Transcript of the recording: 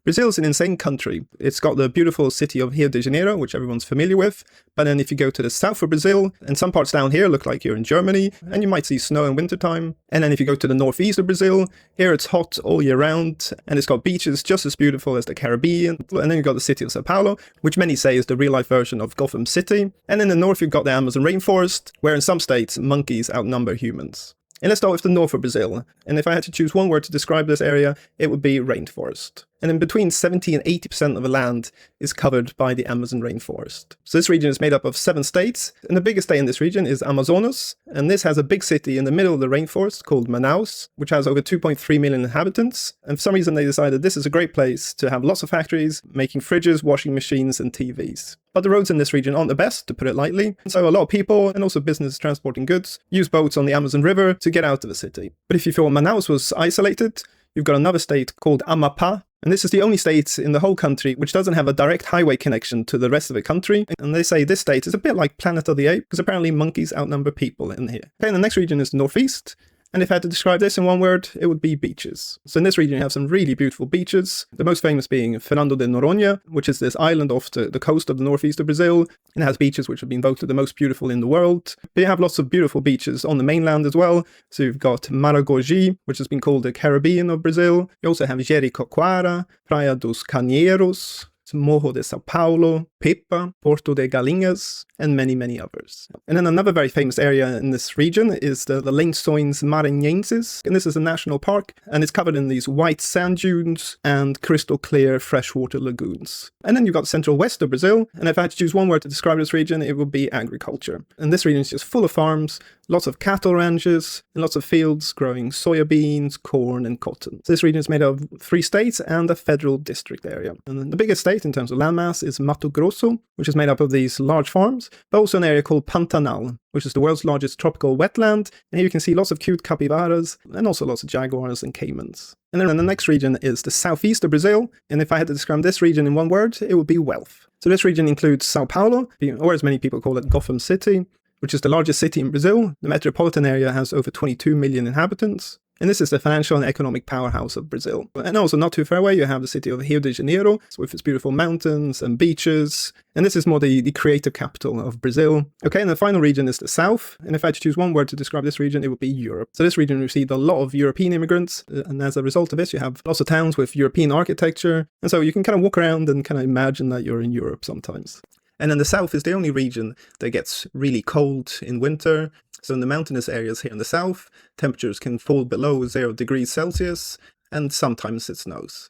Brazil's an insane country. It's got the beautiful city of Rio de Janeiro, which everyone's familiar with. But then if you go to the south of Brazil, and some parts down here look like you're in Germany, and you might see snow in wintertime. And then if you go to the northeast of Brazil, here it's hot all year round, and it's got beaches just as beautiful as the Caribbean. And then you've got the city of Sao Paulo, which many say is the real-life version of Gotham City. And in the north, you've got the Amazon rainforest, where in some states, monkeys outnumber humans. And let's start with the north of Brazil. And if I had to choose one word to describe this area, it would be rainforest. And in between 70 and 80% of the land is covered by the Amazon rainforest. So this region is made up of 7 states, and the biggest state in this region is Amazonas, and this has a big city in the middle of the rainforest called Manaus, which has over 2.3 million inhabitants, and for some reason they decided this is a great place to have lots of factories making fridges, washing machines and TVs. But the roads in this region aren't the best, to put it lightly, so a lot of people, and also businesses transporting goods, use boats on the Amazon River to get out of the city. But if you thought Manaus was isolated, you've got another state called Amapá, and this is the only state in the whole country which doesn't have a direct highway connection to the rest of the country. And they say this state is a bit like Planet of the Apes, because apparently monkeys outnumber people in here. Okay, and the next region is Northeast. And if I had to describe this in one word, it would be beaches. So in this region, you have some really beautiful beaches. The most famous being Fernando de Noronha, which is this island off the coast of the northeast of Brazil. And it has beaches which have been voted the most beautiful in the world. But you have lots of beautiful beaches on the mainland as well. So you've got Maragogi, which has been called the Caribbean of Brazil. You also have Jericoacoara, Praia dos Canheiros, Morro de Sao Paulo, Pepa, Porto de Galinhas, and many, many others. And then another very famous area in this region is the Lençóis Maranhenses, and this is a national park, and it's covered in these white sand dunes and crystal clear freshwater lagoons. And then you've got the central west of Brazil, and if I had to choose one word to describe this region, it would be agriculture. And this region is just full of farms, lots of cattle ranches, and lots of fields growing soybeans, corn, and cotton. So this region is made of 3 states and a federal district area. And then the biggest state in terms of landmass is Mato Grosso, which is made up of these large farms, but also an area called Pantanal, which is the world's largest tropical wetland. And here you can see lots of cute capybaras and also lots of jaguars and caimans. And then the next region is the southeast of Brazil. And if I had to describe this region in one word, it would be wealth. So this region includes Sao Paulo, or as many people call it, Gotham City, which is the largest city in Brazil. The metropolitan area has over 22 million inhabitants. And this is the financial and economic powerhouse of Brazil. And also not too far away, you have the city of Rio de Janeiro, with its beautiful mountains and beaches. And this is more the creative capital of Brazil. Okay, and the final region is the south. And if I had to choose one word to describe this region, it would be Europe. So this region received a lot of European immigrants. And as a result of this, you have lots of towns with European architecture. And so you can kind of walk around and kind of imagine that you're in Europe sometimes. And then the south is the only region that gets really cold in winter. So in the mountainous areas here in the south, temperatures can fall below 0 degrees Celsius, and sometimes it snows.